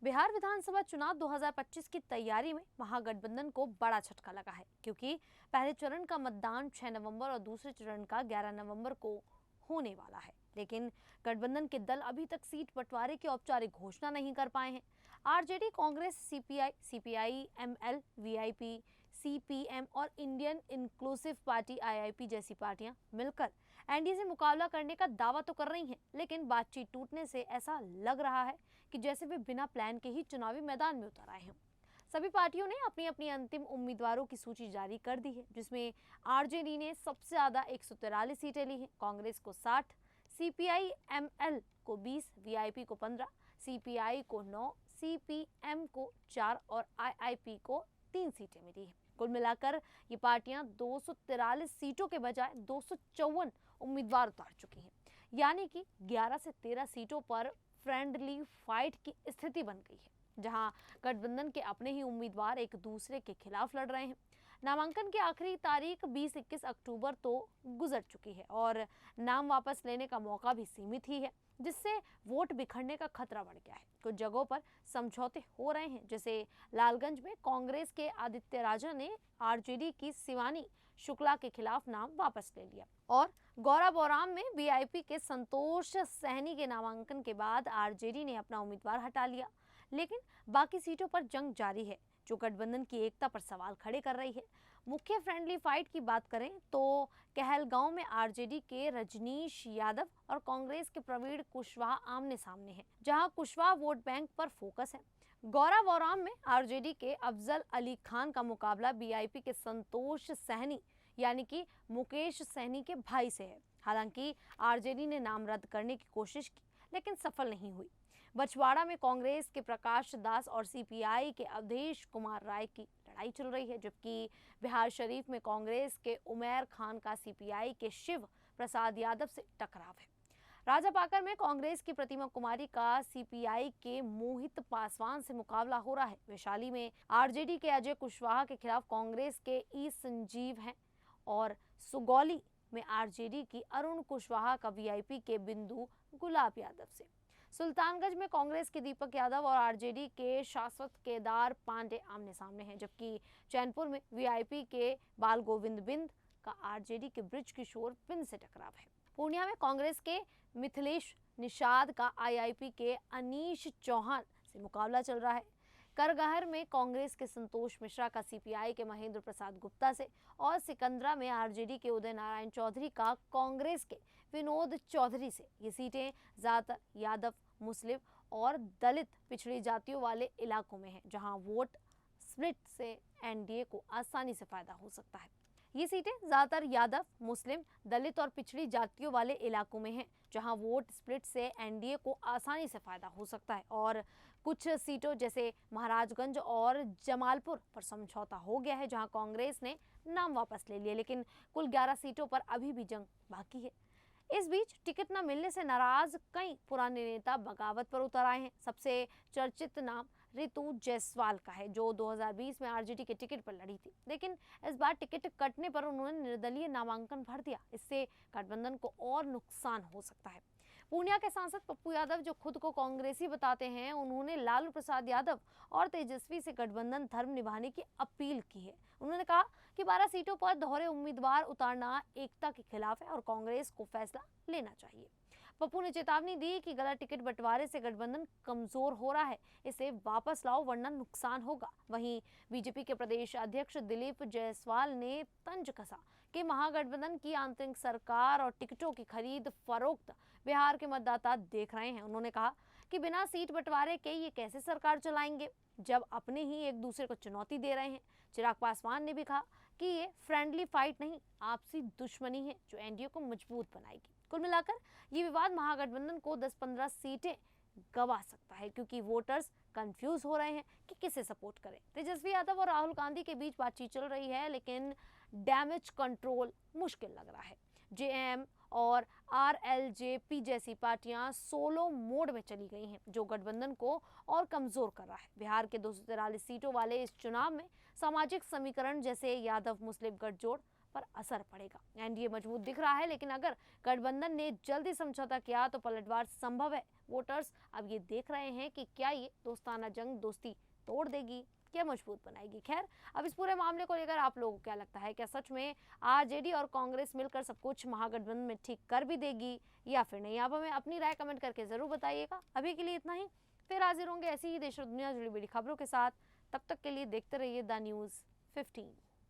बिहार विधानसभा चुनाव 2025 की तैयारी में महागठबंधन को बड़ा झटका लगा है, क्योंकि पहले चरण का मतदान 6 नवंबर और दूसरे चरण का 11 नवंबर को होने वाला है। लेकिन गठबंधन के दल अभी तक सीट बंटवारे की औपचारिक घोषणा नहीं कर पाए हैं। RJD, Congress, CPI, ML, VIP, CPM और इंडियन इंक्लूसिव पार्टी आईआईपी जैसी पार्टियां मिलकर एनडीए से मुकाबला करने का दावा तो कर रही हैं, लेकिन बातचीत टूटने से ऐसा लग रहा है कि जैसे वे बिना प्लान के ही चुनावी मैदान में उतर आए हों। सभी पार्टियों ने अपनी अपनी अंतिम उम्मीदवारों की सूची जारी कर दी है, जिसमें आरजेडी ने सबसे ज्यादा 143 सीटें ली हैं, कांग्रेस को 60, सीपीआई एमएल को 20, वीआईपी को 15, सीपीआई को 9, सीपीएम को 4 और आईआईपी को 3 सीटें मिली हैं। कुल मिलाकर ये पार्टियां 243 सीटों के बजाय 254 उम्मीदवार उतार चुकी हैं, यानी कि 11 से 13 सीटों पर फ्रेंडली फाइट की स्थिति बन गई है, जहां गठबंधन के अपने ही उम्मीदवार एक दूसरे के खिलाफ लड़ रहे हैं। नामांकन की आखिरी तारीख 20-21 अक्टूबर तो गुजर चुकी है और नाम वापस लेने का मौका भी सीमित ही है, जिससे वोट बिखरने का खतरा बढ़ गया है। कुछ जगहों पर समझौते हो रहे हैं, जैसे लालगंज में कांग्रेस के आदित्य राजा ने आरजेडी की शिवानी शुक्ला के खिलाफ नाम वापस ले लिया और गौराबौराम में वीआईपी के संतोष सहनी के नामांकन के बाद आरजेडी ने अपना उम्मीदवार हटा लिया। लेकिन बाकी सीटों पर जंग जारी है, जो गठबंधन की एकता पर सवाल खड़े कर रही है। मुख्य फ्रेंडली फाइट की बात करें तो कहलगांव में आरजेडी के रजनीश यादव और कांग्रेस के प्रवीण कुशवाहा आमने सामने हैं, जहां कुशवाहा वोट बैंक पर फोकस है। गौराबौराम में आरजेडी के अफजल अली खान का मुकाबला बीआईपी के संतोष सहनी यानी कि मुकेश सहनी के भाई से है। हालांकि आरजेडी ने नाम रद्द करने की कोशिश की, लेकिन सफल नहीं हुई। बछवाड़ा में कांग्रेस के प्रकाश दास और सीपीआई के अवधेश कुमार राय की लड़ाई चल रही है, जबकि बिहार शरीफ में कांग्रेस के उमैर खान का सीपीआई के शिव प्रसाद यादव से टकराव है। राजापाकर में कांग्रेस की प्रतिमा कुमारी का सीपीआई के मोहित पासवान से मुकाबला हो रहा है। वैशाली में आरजेडी के अजय कुशवाहा के खिलाफ कांग्रेस के ई संजीव हैं और सुगौली में आरजेडी की अरुण कुशवाहा का वीआईपी के बिंदु गुलाब यादव से। सुल्तानगंज में कांग्रेस के दीपक यादव और आरजेडी के शाश्वत केदार पांडे आमने सामने हैं, जबकि चैनपुर में वीआईपी के बाल गोविंद बिंद का आरजेडी के ब्रिज किशोर बिंद से टकराव है। पूर्णिया में कांग्रेस के मिथिलेश निषाद का आईआईपी के अनीश चौहान से मुकाबला चल रहा है। करगहर में कांग्रेस के संतोष मिश्रा का सीपीआई के महेंद्र प्रसाद गुप्ता से और सिकंदरा में आरजेडी के उदय नारायण चौधरी का कांग्रेस के विनोद चौधरी से। ये सीटें ज्यादातर यादव, मुस्लिम और दलित पिछड़ी जातियों वाले इलाकों में हैं, जहां वोट स्प्लिट से एनडीए को आसानी से फायदा हो सकता है। ये सीटें ज्यादातर यादव, मुस्लिम, दलित और पिछड़ी जातियों वाले इलाकों में हैं, जहां वोट स्प्लिट से एनडीए को आसानी से फायदा हो सकता है और कुछ सीटों जैसे महाराजगंज और जमालपुर पर समझौता हो गया है, जहां कांग्रेस ने नाम वापस ले लिया, लेकिन कुल 11 सीटों पर अभी भी जंग बाकी है। इस बीच टिकट न मिलने से नाराज कई पुराने नेता बगावत पर उतर आए हैं। सबसे चर्चित नाम रितु जायसवाल का है, जो 2020 में आरजेडी के टिकट पर लड़ी थी, लेकिन इस बार टिकट कटने पर उन्होंने निर्दलीय नामांकन भर दिया। इससे गठबंधन को और नुकसान हो सकता है। पूर्णिया के सांसद पप्पू यादव, जो खुद को कांग्रेसी बताते हैं, उन्होंने लालू प्रसाद यादव और तेजस्वी से गठबंधन धर्म निभाने की अपील की है। उन्होंने कहा कि 12 सीटों पर दोहरे उम्मीदवार उतारना एकता के खिलाफ है और कांग्रेस को फैसला लेना चाहिए। पप्पू ने चेतावनी दी कि गलत टिकट बंटवारे से गठबंधन कमजोर हो रहा है, इसे वापस लाओ वरना नुकसान होगा। वहीं बीजेपी के प्रदेश अध्यक्ष दिलीप जायसवाल ने तंज कसा कि महागठबंधन की आंतरिक सरकार और टिकटों की खरीद फरोख्त बिहार के मतदाता देख रहे हैं। उन्होंने कहा कि बिना सीट बंटवारे के ये कैसे सरकार चलाएंगे, जब अपने ही एक दूसरे को चुनौती दे रहे हैं। चिराग पासवान ने भी कहा कि ये फ्रेंडली फाइट नहीं, आपसी दुश्मनी है, जो एनडीए को मजबूत बनाएगी। कुल मिलाकर ये विवाद महागठबंधन को 10-15 सीटें गंवा सकता है, क्योंकि वोटर्स कंफ्यूज हो रहे हैं कि किसे सपोर्ट करें। तेजस्वी यादव और राहुल गांधी के बीच बातचीत चल रही है, लेकिन डैमेज कंट्रोल मुश्किल लग रहा है। जेएम और आरएलजेपी जैसी पार्टियां सोलो मोड में चली गई हैं, जो गठबंधन को और कमजोर कर रहा है। बिहार के 243 सीटों वाले इस चुनाव में सामाजिक समीकरण जैसे यादव मुस्लिम गठजोड़ पर असर पड़ेगा। एनडीए मजबूत दिख रहा है, लेकिन अगर गठबंधन ने जल्दी समझौता किया तो पलटवार संभव है। वोटर्स अब ये देख रहे हैं कि क्या ये दोस्ताना जंग दोस्ती तोड़ देगी, क्या मजबूत बनाएगी। खैर, अब इस पूरे मामले को लेकर आप लोगों को क्या लगता है? क्या सच में आरजेडी और कांग्रेस मिलकर सब कुछ महागठबंधन में ठीक कर भी देगी या फिर नहीं? आप हमें अपनी राय कमेंट करके जरूर बताइएगा। अभी के लिए इतना ही, फिर हाजिर होंगे ऐसी ही देश और दुनिया जुड़ी बड़ी खबरों के साथ। तब तक के लिए देखते रहिए द न्यूज़ 15।